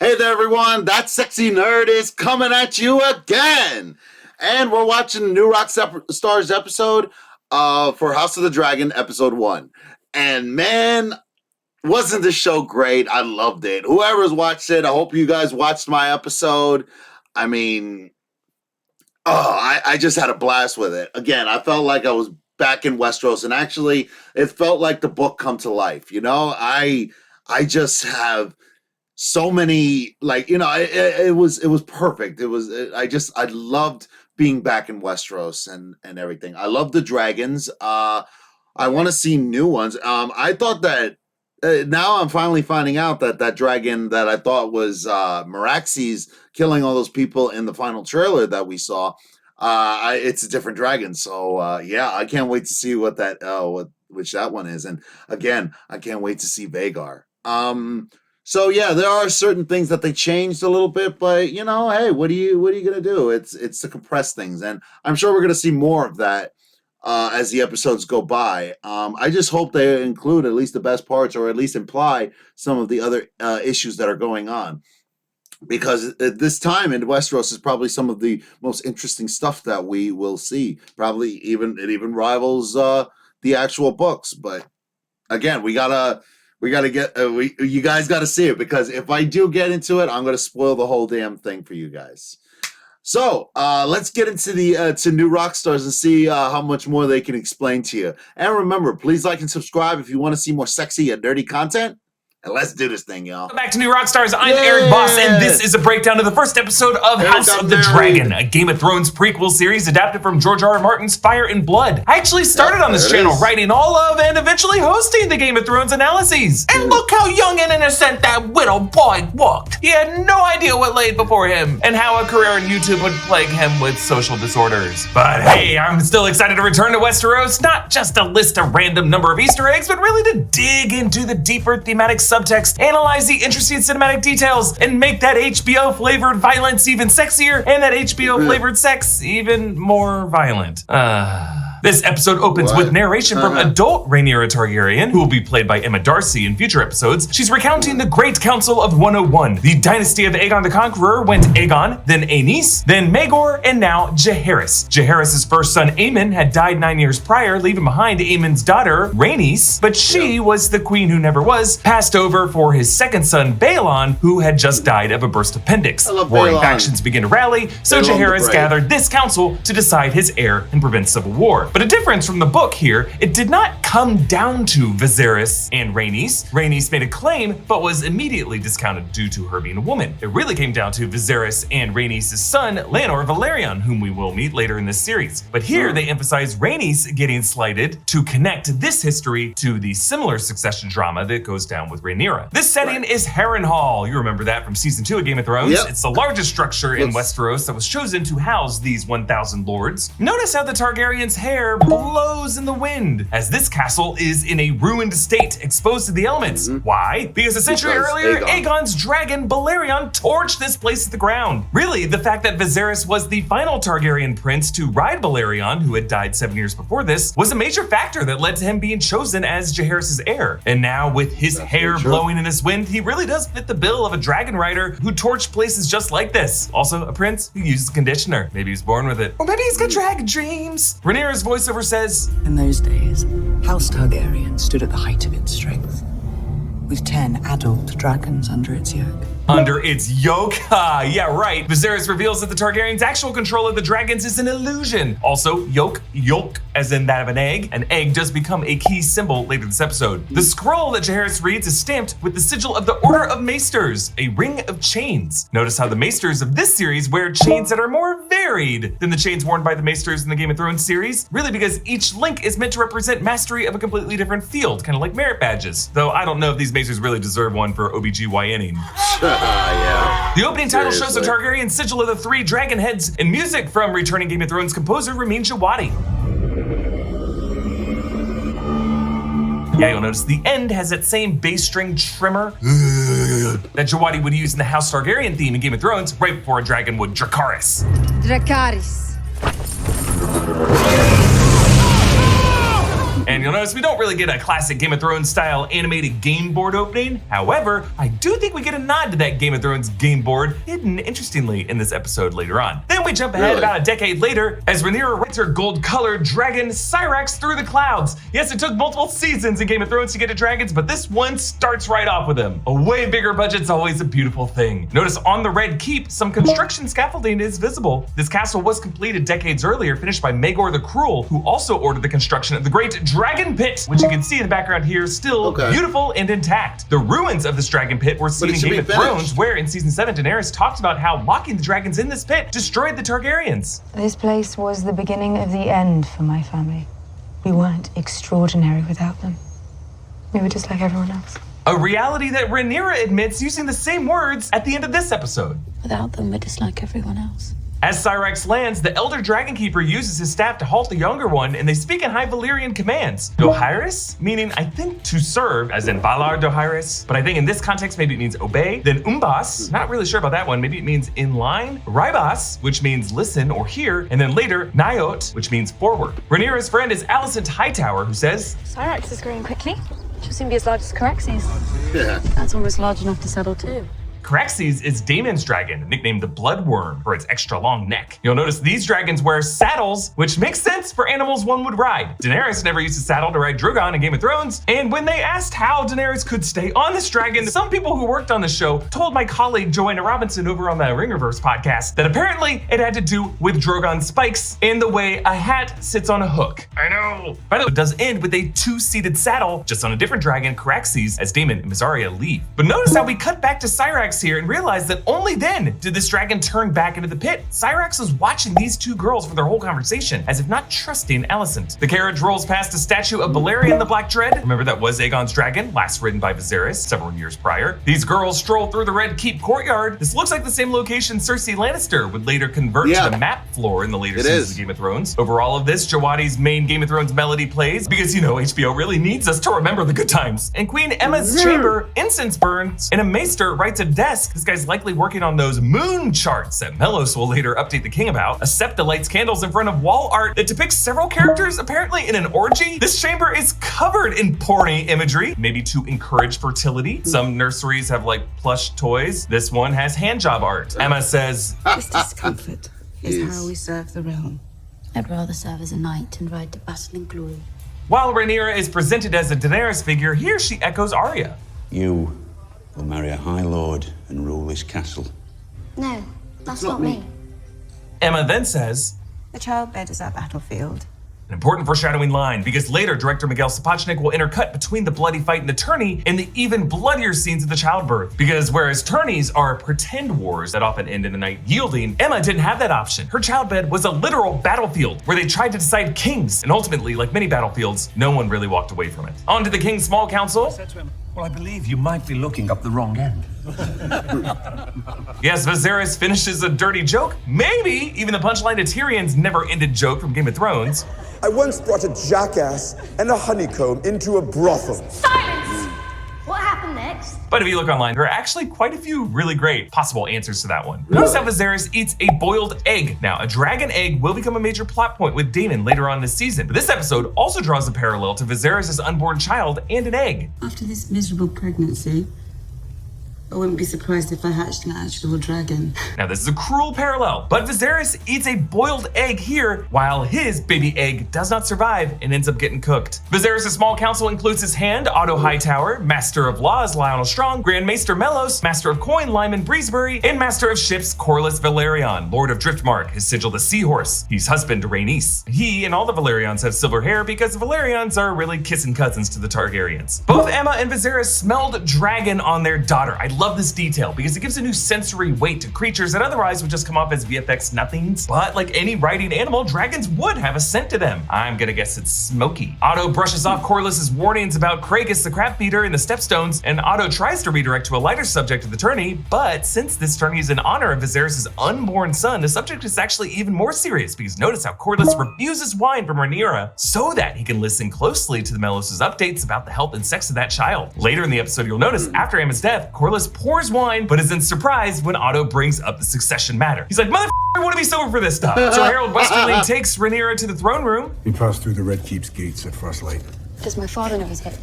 Hey there, everyone. That sexy nerd is coming at you again. And we're watching the new Rockstars episode for House of the Dragon, episode 1. And man, wasn't this show great? I loved it. Whoever's watched it, I hope you guys watched my episode. I mean, I just had a blast with it. Again, I felt like I was back in Westeros, and actually, it felt like the book come to life. You know, I just have so many, like, you know, it was perfect. I loved being back in Westeros and everything. I love the dragons. I want to see new ones. I thought that now I'm finally finding out that dragon that I thought was Meraxes killing all those people in the final trailer that we saw. It's a different dragon. So yeah, I can't wait to see what that which that one is. And again, I can't wait to see Vhagar. So yeah, there are certain things that they changed a little bit, but you know, hey, what are you gonna do? It's to compress things, and I'm sure we're gonna see more of that as the episodes go by. I just hope they include at least the best parts, or at least imply some of the other issues that are going on. Because at this time in Westeros is probably some of the most interesting stuff that we will see. Probably it even rivals the actual books. But again, you guys gotta see it, because if I do get into it, I'm gonna spoil the whole damn thing for you guys. So let's get into the to new Rockstars and see how much more they can explain to you. And remember, please like and subscribe if you want to see more sexy and dirty content. And let's do this thing, y'all. Welcome back to New Rockstars. I'm Eric Boss, and this is a breakdown of the first episode of House of the Dragon, a Game of Thrones prequel series adapted from George R. R. Martin's Fire and Blood. I actually started on this channel writing all of and eventually hosting the Game of Thrones analyses. And look how young and innocent that widow boy looked. He had no idea what laid before him, and how a career in YouTube would plague him with social disorders. But hey, I'm still excited to return to Westeros, not just to list a random number of Easter eggs, but really to dig into the deeper thematic subtext, analyze the interesting cinematic details, and make that HBO-flavored violence even sexier, and that HBO-flavored sex even more violent. This episode opens with narration from adult Rhaenyra Targaryen, who will be played by Emma Darcy in future episodes. She's recounting the Great Council of 101. The dynasty of Aegon the Conqueror went Aegon, then Aenys, then Maegor, and now Jaehaerys. Jaehaerys' first son Aemon had died 9 years prior, leaving behind Aemon's daughter Rhaenys, but she was the queen who never was, passed over for his second son Baelon, who had just died of a burst appendix. Warring factions begin to rally, so Jaehaerys gathered this council to decide his heir and prevent civil war. But a difference from the book here, it did not come down to Viserys and Rhaenys. Rhaenys made a claim, but was immediately discounted due to her being a woman. It really came down to Viserys and Rhaenys' son, Laenor Velaryon, whom we will meet later in this series. But here they emphasize Rhaenys getting slighted to connect this history to the similar succession drama that goes down with Rhaenyra. This setting is Harrenhal. You remember that from season 2 of Game of Thrones. It's the largest structure in Westeros that was chosen to house these 1,000 lords. Notice how the Targaryens' hair blows in the wind, as this castle is in a ruined state, exposed to the elements. Why? Because a century earlier, Aegon's dragon Balerion torched this place to the ground. Really, the fact that Viserys was the final Targaryen prince to ride Balerion, who had died 7 years before this, was a major factor that led to him being chosen as Jaehaerys' heir. And now, with his hair blowing in this wind, he really does fit the bill of a dragon rider who torched places just like this. Also, a prince who uses conditioner. Maybe he's born with it. Or maybe he's got dragon dreams. Rhaenyra's voiceover says, in those days, House Targaryen stood at the height of its strength, with 10 adult dragons under its yoke. Under its yoke? Yeah, right. Viserys reveals that the Targaryens' actual control of the dragons is an illusion. Also, yolk, as in that of an egg. An egg does become a key symbol later this episode. The scroll that Jaehaerys reads is stamped with the sigil of the Order of Maesters, a ring of chains. Notice how the Maesters of this series wear chains that are more varied than the chains worn by the Maesters in the Game of Thrones series, really because each link is meant to represent mastery of a completely different field, kind of like merit badges. Though I don't know if these Maesters really deserve one for OBGYNing. The opening title shows the Targaryen sigil of the 3 dragon heads, and music from returning Game of Thrones composer Ramin Djawadi. Yeah, you'll notice the end has that same bass string tremor that Djawadi would use in the House Targaryen theme in Game of Thrones right before a dragon would Dracarys. Dracarys. And you'll notice we don't really get a classic Game of Thrones style animated game board opening. However, I do think we get a nod to that Game of Thrones game board hidden interestingly in this episode later on. Then we jump ahead about a decade later as Rhaenyra rides her gold-colored dragon Syrax through the clouds. Yes, it took multiple seasons in Game of Thrones to get to dragons, but this one starts right off with them. A way bigger budget's always a beautiful thing. Notice on the Red Keep, some construction scaffolding is visible. This castle was completed decades earlier, finished by Maegor the Cruel, who also ordered the construction of the Great Dragon Pit, which you can see in the background here, still beautiful and intact. The ruins of this dragon pit were seen in Game of Thrones, where in season 7, Daenerys talked about how locking the dragons in this pit destroyed the Targaryens. This place was the beginning of the end for my family. We weren't extraordinary without them. We were just like everyone else. A reality that Rhaenyra admits using the same words at the end of this episode. Without them, we're just like everyone else. As Syrax lands, the Elder Dragon Keeper uses his staff to halt the younger one, and they speak in High Valyrian commands. Dohairis, meaning I think to serve, as in Valar Dohairis, but I think in this context maybe it means obey. Then Umbas, not really sure about that one, maybe it means in line. Rybas, which means listen or hear, and then later Nyot, which means forward. Rhaenyra's friend is Alicent Hightower, who says, Syrax is growing quickly. She'll soon be as large as Caraxes. Yeah. That's almost large enough to settle too. Caraxes is Daemon's dragon, nicknamed the Bloodworm for its extra long neck. You'll notice these dragons wear saddles, which makes sense for animals one would ride. Daenerys never used a saddle to ride Drogon in Game of Thrones, and when they asked how Daenerys could stay on this dragon, some people who worked on the show told my colleague Joanna Robinson over on the Ringerverse podcast that apparently it had to do with Drogon's spikes and the way a hat sits on a hook. I know. By the way, it does end with a two-seated saddle, just on a different dragon, Caraxes, as Daemon and Mysaria leave. But notice how we cut back to Syrax here and realize that only then did this dragon turn back into the pit. Syrax was watching these two girls for their whole conversation, as if not trusting Alicent. The carriage rolls past a statue of Balerion the Black Dread. Remember, that was Aegon's dragon, last ridden by Viserys several years prior. These girls stroll through the Red Keep courtyard. This looks like the same location Cersei Lannister would later convert to the map floor in the later seasons of Game of Thrones. Over all of this, Jawadi's main Game of Thrones melody plays, because you know HBO really needs us to remember the good times. In Queen Emma's chamber, incense burns, and a maester writes a desk. This guy's likely working on those moon charts that Melos will later update the king about. A septa lights candles in front of wall art that depicts several characters apparently in an orgy. This chamber is covered in porny imagery, maybe to encourage fertility. Some nurseries have like plush toys. This one has handjob art. Emma says, This discomfort is how we serve the realm. I'd rather serve as a knight and ride to battle in glory. while Rhaenyra is presented as a Daenerys figure, here she echoes Arya. You will marry a High Lord and rule this castle. No, that's not me. Emma then says, The childbed is our battlefield. an important foreshadowing line, because later director Miguel Sapochnik will intercut between the bloody fight in the tourney and the even bloodier scenes of the childbirth. Because whereas tourneys are pretend wars that often end in a knight yielding, Emma didn't have that option. Her childbed was a literal battlefield where they tried to decide kings, and ultimately, like many battlefields, no one really walked away from it. On to the King's Small Council. Well, I believe you might be looking up the wrong end. Yes, Viserys finishes a dirty joke. Maybe even the punchline to Tyrion's never-ended joke from Game of Thrones. I once brought a jackass and a honeycomb into a brothel. Silence! What happened next? But if you look online, there are actually quite a few really great possible answers to that one. Notice how Viserys eats a boiled egg. Now, a dragon egg will become a major plot point with Daemon later on this season, but this episode also draws a parallel to Viserys' unborn child and an egg. After this miserable pregnancy, I wouldn't be surprised if I hatched an actual dragon. Now, this is a cruel parallel, but Viserys eats a boiled egg here, while his baby egg does not survive and ends up getting cooked. Viserys' small council includes his hand, Otto Hightower, Master of Laws, Lionel Strong, Grand Maester Melos, Master of Coin, Lyman Breezebury, and Master of Ships, Corlys Velaryon, Lord of Driftmark, his sigil the Seahorse. He's husband to Rhaenys. He and all the Velaryons have silver hair because the Velaryons are really kissing cousins to the Targaryens. Both Emma and Viserys smelled dragon on their daughter. I love this detail because it gives a new sensory weight to creatures that otherwise would just come off as VFX nothings. But like any riding animal, dragons would have a scent to them. I'm gonna guess it's smoky. Otto brushes off Corlys's warnings about Kragus the crab feeder in the Stepstones, and Otto tries to redirect to a lighter subject of the tourney, but since this tourney is in honor of Viserys' unborn son, the subject is actually even more serious because notice how Corlys refuses wine from Rhaenyra so that he can listen closely to the Melos' updates about the health and sex of that child. Later in the episode, you'll notice after Emma's death, Corlys Nicholas pours wine, but isn't surprised when Otto brings up the succession matter. He's like, motherfucker, I want to be sober for this stuff. So Harold Westerling takes Rhaenyra to the throne room. We pass through the Red Keep's gates at first light. Does my father know his head?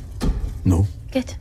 No. Good.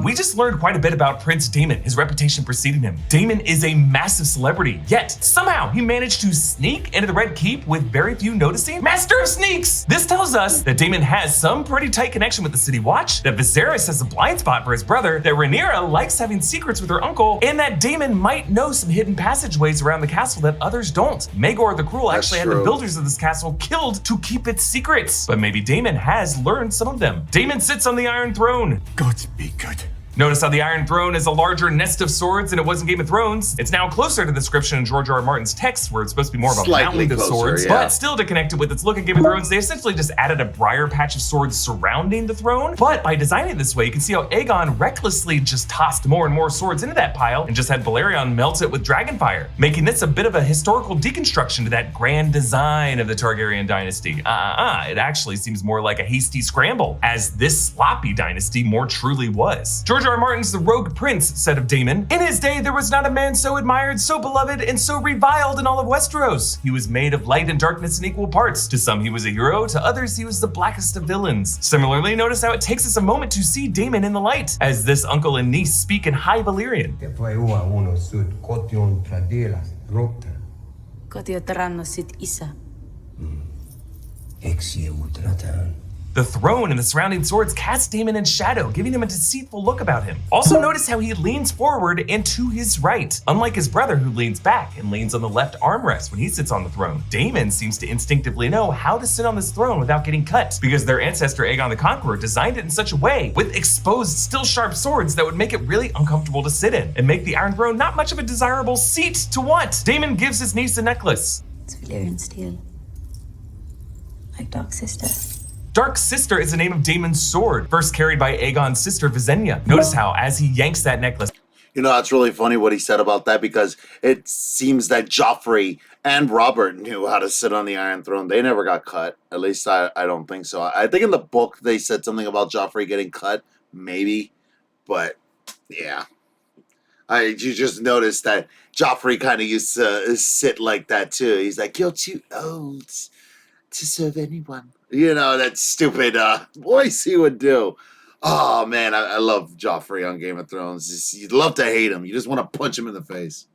We just learned quite a bit about Prince Daemon, his reputation preceding him. Daemon is a massive celebrity, yet somehow he managed to sneak into the Red Keep with very few noticing. Master of sneaks! This tells us that Daemon has some pretty tight connection with the City Watch, that Viserys has a blind spot for his brother, that Rhaenyra likes having secrets with her uncle, and that Daemon might know some hidden passageways around the castle that others don't. Maegor the Cruel actually had the builders of this castle killed to keep its secrets, but maybe Daemon has learned some of them. Daemon sits on the Iron Throne. Gods be good. Notice how the Iron Throne is a larger nest of swords than it was in Game of Thrones. It's now closer to the description in George R. R. Martin's text, where it's supposed to be more of a mountain of swords, but still to connect it with its look in Game of Thrones, they essentially just added a briar patch of swords surrounding the throne. But by designing it this way, you can see how Aegon recklessly just tossed more and more swords into that pile and just had Balerion melt it with dragonfire, making this a bit of a historical deconstruction to that grand design of the Targaryen dynasty. It actually seems more like a hasty scramble, as this sloppy dynasty more truly was. George R. R. Martin's The Rogue Prince said of Daemon, "In his day there was not a man so admired, so beloved, and so reviled in all of Westeros. He was made of light and darkness in equal parts. To some he was a hero, to others he was the blackest of villains." Similarly, notice how it takes us a moment to see Daemon in the light, as this uncle and niece speak in High Valyrian. The throne and the surrounding swords cast Daemon in shadow, giving him a deceitful look about him. Also notice how he leans forward and to his right, unlike his brother who leans back and leans on the left armrest when he sits on the throne. Daemon seems to instinctively know how to sit on this throne without getting cut, because their ancestor Aegon the Conqueror designed it in such a way with exposed, still sharp swords that would make it really uncomfortable to sit in and make the Iron Throne not much of a desirable seat to want. Daemon gives his niece a necklace. It's Valyrian steel. Like Dark Sister. Dark Sister is the name of Daemon's sword, first carried by Aegon's sister Visenya. Notice how, as he yanks that necklace, you know, that's really funny what he said about that, because it seems that Joffrey and Robert knew how to sit on the Iron Throne. They never got cut. At least I don't think so. I think in the book they said something about Joffrey getting cut, maybe. But yeah. You just noticed that Joffrey kind of used to sit like that too. He's like, "You're too old to serve anyone." You know, that stupid voice he would do. Oh, man, I love Joffrey on Game of Thrones. You'd love to hate him. You just want to punch him in the face.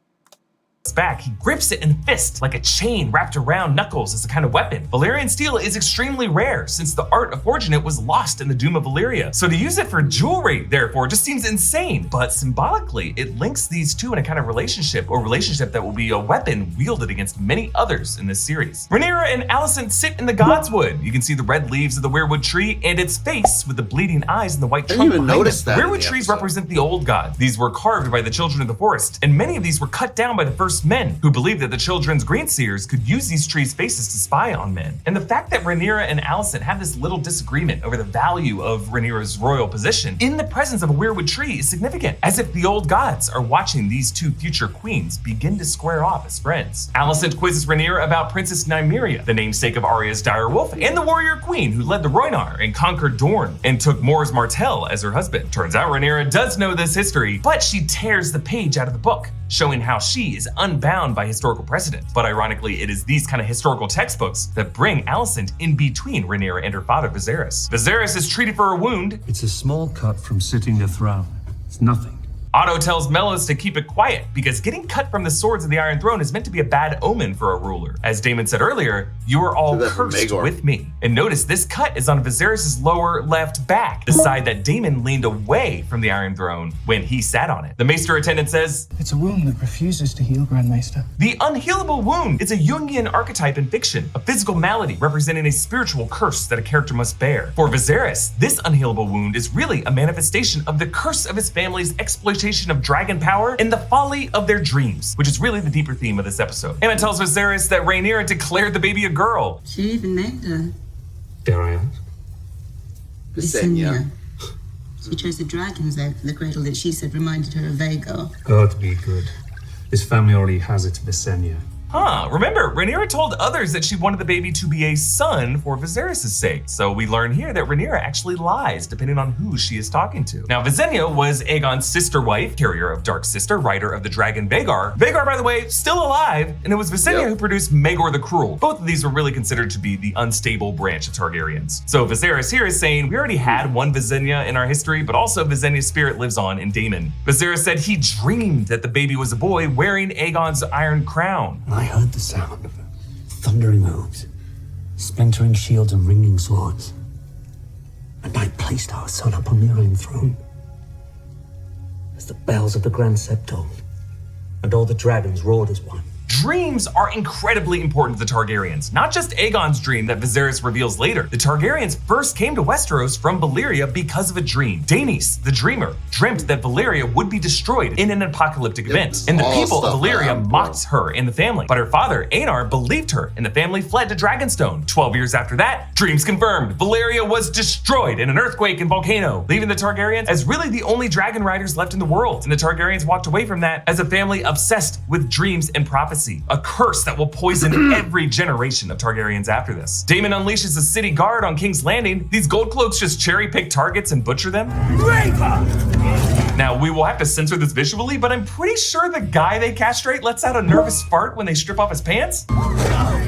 Back, he grips it in a fist like a chain wrapped around knuckles as a kind of weapon. Valyrian steel is extremely rare, since the art of forging it was lost in the Doom of Valyria. So to use it for jewelry, therefore, just seems insane. But symbolically, it links these two in a kind of relationship, or relationship that will be a weapon wielded against many others in this series. Rhaenyra and Alicent sit in the Godswood. You can see the red leaves of the weirwood tree and its face with the bleeding eyes and the white trunk behind it. Weirwood trees represent the old gods. These were carved by the children of the forest, and many of these were cut down by the first men, who believed that the children's greenseers could use these trees' faces to spy on men. And the fact that Rhaenyra and Alicent have this little disagreement over the value of Rhaenyra's royal position in the presence of a weirwood tree is significant, as if the old gods are watching these two future queens begin to square off as friends. Alicent quizzes Rhaenyra about Princess Nymeria, the namesake of Arya's direwolf, and the warrior queen who led the Rhoynar and conquered Dorne and took Mors Martell as her husband. Turns out Rhaenyra does know this history, but she tears the page out of the book, showing how she is unbound by historical precedent. But ironically, it is these kind of historical textbooks that bring Alicent in between Rhaenyra and her father Viserys. Viserys is treated for a wound. It's a small cut from sitting the throne. It's nothing. Otto tells Mellis to keep it quiet because getting cut from the swords of the Iron Throne is meant to be a bad omen for a ruler. As Daemon said earlier, you are all cursed with me. And notice this cut is on Viserys' lower left back, the side that Daemon leaned away from the Iron Throne when he sat on it. The Maester attendant says, "It's a wound that refuses to heal, Grand Maester." The unhealable wound is a Jungian archetype in fiction, a physical malady representing a spiritual curse that a character must bear. For Viserys, this unhealable wound is really a manifestation of the curse of his family's exploitation of dragon power and the folly of their dreams, which is really the deeper theme of this episode. Aemma tells Viserys that Rhaenyra declared the baby a girl. She even named her. Dare I ask? Visenya. She chose the dragon's egg for the cradle that she said reminded her of Vagar. God be good. This family already has its Visenya. Remember, Rhaenyra told others that she wanted the baby to be a son for Viserys' sake. So we learn here that Rhaenyra actually lies, depending on who she is talking to. Now, Visenya was Aegon's sister wife, carrier of Dark Sister, rider of the dragon Vhagar. Vhagar, by the way, still alive, and it was Visenya who produced Maegor the Cruel. Both of these were really considered to be the unstable branch of Targaryens. So Viserys here is saying, we already had one Visenya in our history, but also Visenya's spirit lives on in Daemon. Viserys said he dreamed that the baby was a boy wearing Aegon's iron crown. I heard the sound of thundering hooves, splintering shields and ringing swords. And I placed our son upon the Iron Throne. As the bells of the Grand Sept tolled, and all the dragons roared as one. Dreams are incredibly important to the Targaryens, not just Aegon's dream that Viserys reveals later. The Targaryens first came to Westeros from Valyria because of a dream. Daenys, the dreamer, dreamt that Valyria would be destroyed in an apocalyptic event, and the people of Valyria mocked her and the family. But her father, Aenar, believed her, and the family fled to Dragonstone. 12 years after that, dreams confirmed. Valyria was destroyed in an earthquake and volcano, leaving the Targaryens as really the only dragon riders left in the world. And the Targaryens walked away from that as a family obsessed with dreams and prophecy. A curse that will poison every generation of Targaryens after this. Daemon unleashes the city guard on King's Landing. These gold cloaks just cherry pick targets and butcher them. Now, we will have to censor this visually, but I'm pretty sure the guy they castrate lets out a nervous fart when they strip off his pants. No!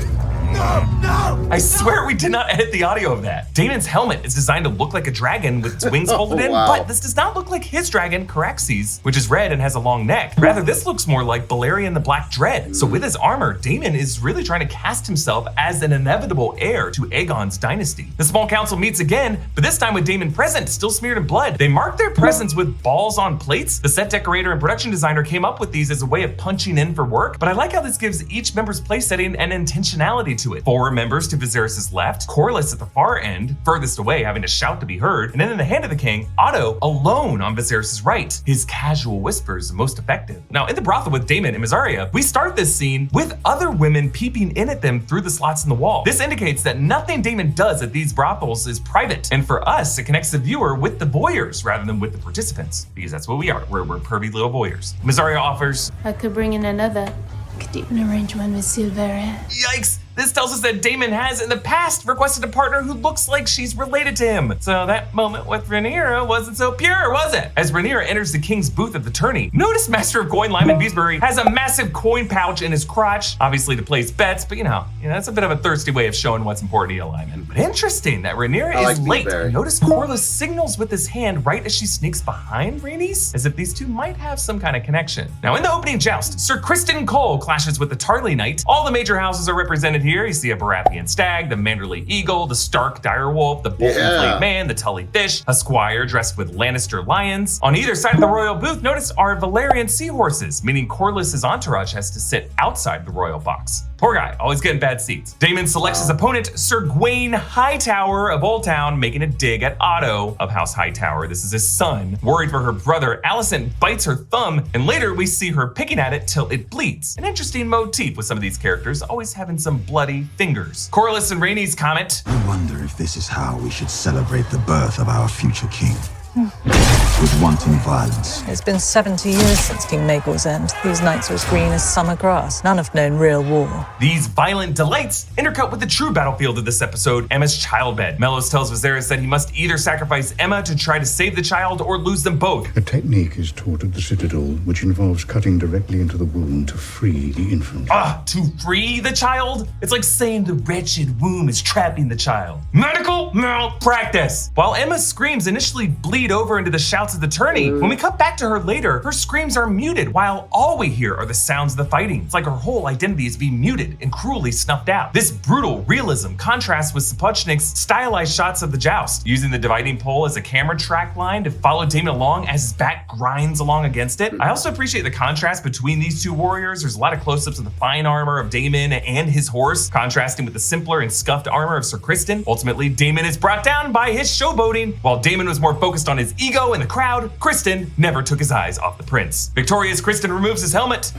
I swear we did not edit the audio of that. Daemon's helmet is designed to look like a dragon with its wings folded in, but this does not look like his dragon, Caraxes, which is red and has a long neck. Rather, this looks more like Balerion the Black Dread. So with his armor, Daemon is really trying to cast himself as an inevitable heir to Aegon's dynasty. The small council meets again, but this time with Daemon present, still smeared in blood. They mark their presence with balls on plates. The set decorator and production designer came up with these as a way of punching in for work, but I like how this gives each member's place setting and intentionality to it. 4 members to Viserys' left, Corlys at the far end, furthest away, having to shout to be heard, and then in the hand of the king, Otto alone on Viserys' right. His casual whispers most effective. Now in the brothel with Daemon and Mysaria, we start this scene with other women peeping in at them through the slots in the wall. This indicates that nothing Daemon does at these brothels is private, and for us, it connects the viewer with the voyeurs rather than with the participants, because that's what we are. We're pervy little voyeurs. Mysaria offers, I could bring in another. Could even arrange one with Silveria. Yikes! This tells us that Daemon has in the past requested a partner who looks like she's related to him. So that moment with Rhaenyra wasn't so pure, was it? As Rhaenyra enters the king's booth at the tourney, notice Master of Coin Lyman Beesbury has a massive coin pouch in his crotch, obviously to place bets, but you know, that's a bit of a thirsty way of showing what's important to you, Lyman. But interesting that Rhaenyra is late. Notice Corlys signals with his hand right as she sneaks behind Rhaenys, as if these two might have some kind of connection. Now in the opening joust, Sir Criston Cole clashes with the Tarly Knight. All the major houses are represented here. You see a Baratheon stag, the Manderley eagle, the Stark direwolf, the Bolton flayed man, the Tully fish, a squire dressed with Lannister lions. On either side of the royal booth, notice are Valyrian seahorses, meaning Corlys' entourage has to sit outside the royal box. Poor guy, always getting bad seats. Daemon selects his opponent, Sir Gwaine Hightower of Old Town, making a dig at Otto of House Hightower. This is his son. Worried for her brother, Alicent bites her thumb, and later we see her picking at it till it bleeds. An interesting motif with some of these characters, always having some bloody fingers. Corlys and Rhaenys comment, I wonder if this is how we should celebrate the birth of our future king. With wanton violence. It's been 70 years since King Maegor's end. These nights are as green as summer grass. None have known real war. These violent delights intercut with the true battlefield of this episode, Emma's childbed. Mellos tells Viserys that he must either sacrifice Emma to try to save the child or lose them both. A technique is taught at the Citadel which involves cutting directly into the womb to free the infant. To free the child? It's like saying the wretched womb is trapping the child. Medical malpractice. While Emma's screams initially bleed over into the shouts of the tourney, when we cut back to her later, her screams are muted while all we hear are the sounds of the fighting. It's like her whole identity is being muted and cruelly snuffed out. This brutal realism contrasts with Sapochnik's stylized shots of the joust, using the dividing pole as a camera track line to follow Daemon along as his back grinds along against it. I also appreciate the contrast between these two warriors. There's a lot of close-ups of the fine armor of Daemon and his horse, contrasting with the simpler and scuffed armor of Sir Criston. Ultimately, Daemon is brought down by his showboating. While Daemon was more focused on his ego and the crowd, Criston never took his eyes off the prince. Victorious, Criston removes his helmet.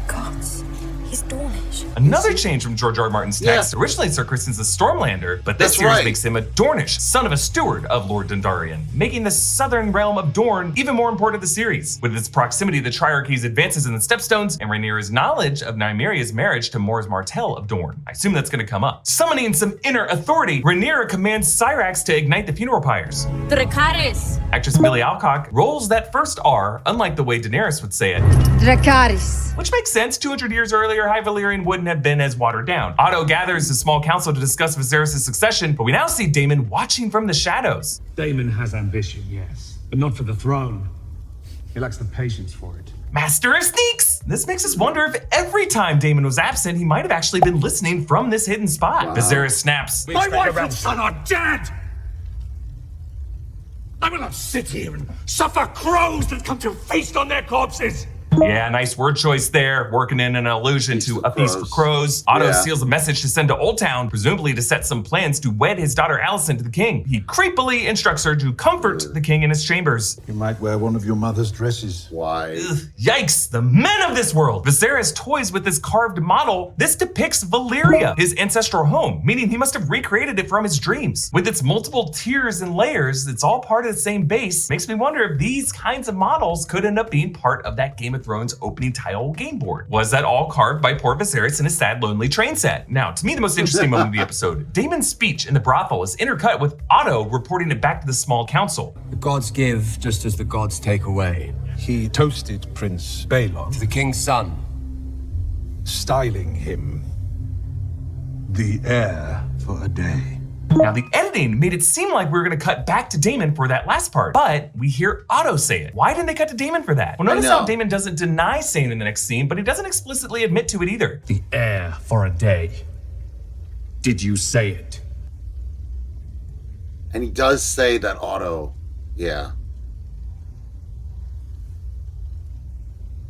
Gods, he's Dornish. Dornish. Another change from George R. R. Martin's text. Originally, Sir Kristen's a Stormlander, but this series makes him a Dornish, son of a steward of Lord Dondarrion, making the southern realm of Dorne even more important to the series. With its proximity to the Triarchy's advances in the Stepstones and Rhaenyra's knowledge of Nymeria's marriage to Mors Martell of Dorne. I assume that's going to come up. Summoning some inner authority, Rhaenyra commands Syrax to ignite the funeral pyres. Dracarys. Actress Millie Alcock rolls that first R, unlike the way Daenerys would say it. Dracarys. Which makes sense. 200 years earlier, High Valyrian wouldn't have been as watered down. Otto gathers a small council to discuss Viserys' succession, but we now see Daemon watching from the shadows. Daemon has ambition, yes, but not for the throne. He lacks the patience for it. Master of Sneaks! This makes us wonder if every time Daemon was absent, he might have actually been listening from this hidden spot. Wow. Viserys snaps. My wife and son are dead! I will not sit here and suffer crows that come to feast on their corpses! Yeah, nice word choice there, working in an allusion to A Feast for Crows. Otto seals a message to send to Old Town, presumably to set some plans to wed his daughter Alicent to the king. He creepily instructs her to comfort the king in his chambers. You might wear one of your mother's dresses. Why? Ugh, yikes, the men of this world. Viserys toys with this carved model. This depicts Valyria, his ancestral home, meaning he must have recreated it from his dreams. With its multiple tiers and layers, it's all part of the same base. Makes me wonder if these kinds of models could end up being part of that Game of Thrones opening tile game board. Was that all carved by poor Viserys in a sad, lonely train set? Now, to me, the most interesting moment of the episode, Daemon's speech in the brothel is intercut with Otto reporting it back to the small council. The gods give just as the gods take away. He toasted Prince Balon To the king's son. styling him the heir for a day. Now, the editing made it seem like we were going to cut back to Daemon for that last part, but we hear Otto say it. Why didn't they cut to Daemon for that? Well, notice how Daemon doesn't deny saying it in the next scene, but he doesn't explicitly admit to it either. The heir for a day. Did you say it? And he does say that Otto, yeah.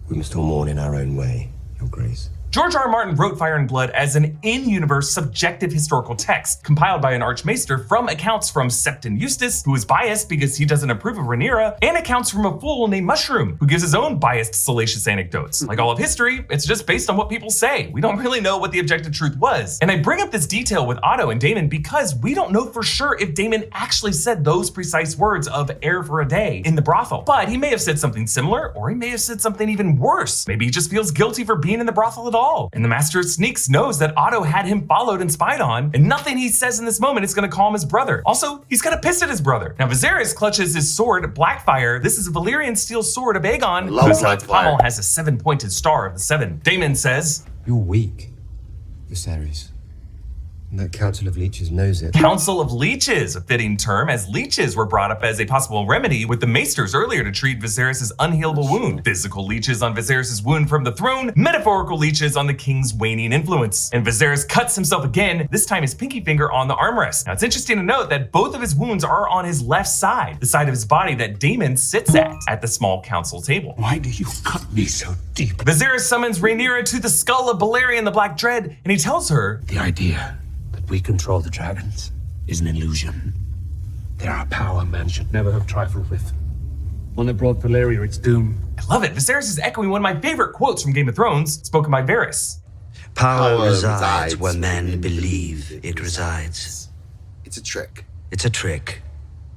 We must all mourn in our own way, Your Grace. George R. R. Martin wrote Fire and Blood as an in-universe subjective historical text compiled by an archmaester from accounts from Septon Eustace, who is biased because he doesn't approve of Rhaenyra, and accounts from a fool named Mushroom, who gives his own biased, salacious anecdotes. Like all of history, it's just based on what people say. We don't really know what the objective truth was. And I bring up this detail with Otto and Daemon because we don't know for sure if Daemon actually said those precise words of heir for a day in the brothel. But he may have said something similar, or he may have said something even worse. Maybe he just feels guilty for being in the brothel at all. And the Master of Sneaks knows that Otto had him followed and spied on, and nothing he says in this moment is gonna calm his brother. Also, he's kind of pissed at his brother. Now, Viserys clutches his sword, Blackfire. This is a Valyrian steel sword of Aegon, whose pommel has a 7-pointed star of the 7. Daemon says, You're weak, Viserys. And that Council of Leeches knows it. Council of Leeches, a fitting term, as leeches were brought up as a possible remedy with the maesters earlier to treat Viserys' unhealable wound. Physical leeches on Viserys' wound from the throne, metaphorical leeches on the king's waning influence. And Viserys cuts himself again, this time his pinky finger on the armrest. Now, it's interesting to note that both of his wounds are on his left side, the side of his body that Daemon sits at the small council table. Why do you cut me so deep? Viserys summons Rhaenyra to the skull of Balerion the Black Dread, and he tells her, The idea we control the dragons is an illusion. They are a power man should never have trifled with. One that brought Valeria its doom. I love it. Viserys is echoing one of my favorite quotes from Game of Thrones, spoken by Varys. Power resides where men believe it resides. It's a trick. It's a trick.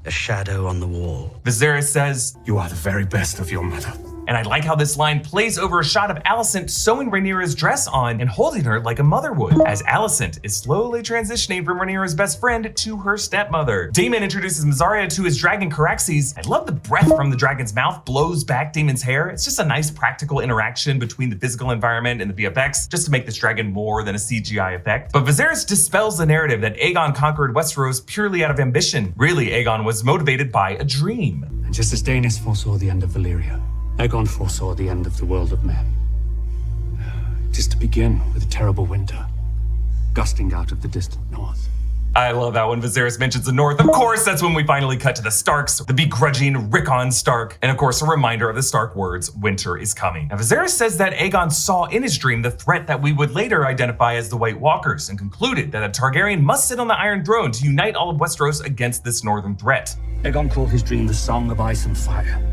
A shadow on the wall. Viserys says, You are the very best of your mother. And I like how this line plays over a shot of Alicent sewing Rhaenyra's dress on and holding her like a mother would, as Alicent is slowly transitioning from Rhaenyra's best friend to her stepmother. Daemon introduces Mysaria to his dragon Caraxes. I love the breath from the dragon's mouth blows back Daemon's hair. It's just a nice practical interaction between the physical environment and the VFX, just to make this dragon more than a CGI effect. But Viserys dispels the narrative that Aegon conquered Westeros purely out of ambition. Really, Aegon was motivated by a dream. And just as Daenerys foresaw the end of Valyria, Aegon foresaw the end of the world of men. It is to begin with a terrible winter, gusting out of the distant north. I love that when Viserys mentions the North. Of course, that's when we finally cut to the Starks, the begrudging Rickon Stark, and of course, a reminder of the Stark words, winter is coming. Now, Viserys says that Aegon saw in his dream the threat that we would later identify as the White Walkers, and concluded that a Targaryen must sit on the Iron Throne to unite all of Westeros against this northern threat. Aegon called his dream the Song of Ice and Fire.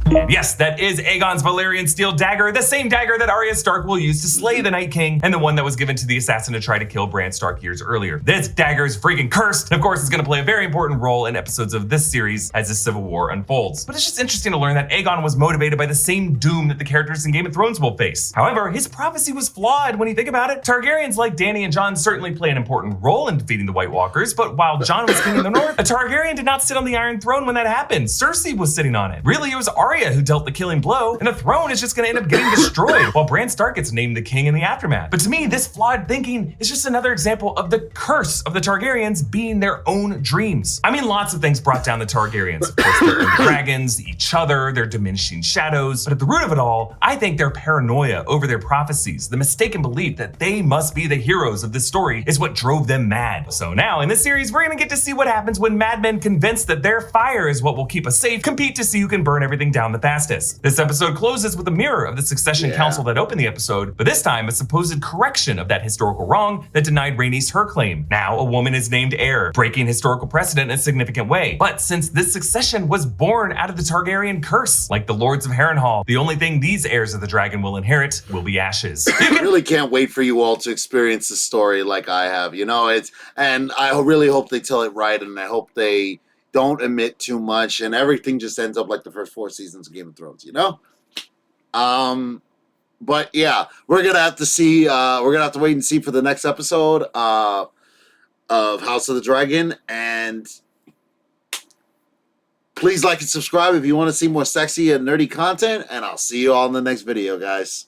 And yes, that is Aegon's Valyrian steel dagger, the same dagger that Arya Stark will use to slay the Night King, and the one that was given to the assassin to try to kill Bran Stark years earlier. This dagger is freaking cursed, and of course it's going to play a very important role in episodes of this series as the Civil War unfolds. But it's just interesting to learn that Aegon was motivated by the same doom that the characters in Game of Thrones will face. However, his prophecy was flawed when you think about it. Targaryens like Dany and Jon certainly play an important role in defeating the White Walkers, but while Jon was king in the north, a Targaryen did not sit on the Iron Throne when that happened. Cersei was sitting on it. Really, it was Arya who dealt the killing blow, and the throne is just gonna end up getting destroyed while Bran Stark gets named the king in the aftermath. But to me, this flawed thinking is just another example of the curse of the Targaryens being their own dreams. I mean, lots of things brought down the Targaryens. Of course, their own dragons, each other, their diminishing shadows, but at the root of it all, I think their paranoia over their prophecies, the mistaken belief that they must be the heroes of this story is what drove them mad. So now, in this series, we're gonna get to see what happens when madmen convinced that their fire is what will keep us safe, compete to see who can burn everything down the fastest. This episode closes with a mirror of the Succession Council that opened the episode, but this time a supposed correction of that historical wrong that denied Rhaenys her claim. Now, a woman is named heir, breaking historical precedent in a significant way. But since this succession was born out of the Targaryen curse, like the Lords of Harrenhal, the only thing these heirs of the dragon will inherit will be ashes. I really can't wait for you all to experience the story like I have. You know, and I really hope they tell it right, and I hope they don't omit too much, and everything just ends up like the first 4 seasons of Game of Thrones, you know? But yeah, we're gonna have to see. We're gonna have to wait and see for the next episode of House of the Dragon. And please like and subscribe if you want to see more sexy and nerdy content. And I'll see you all in the next video, guys.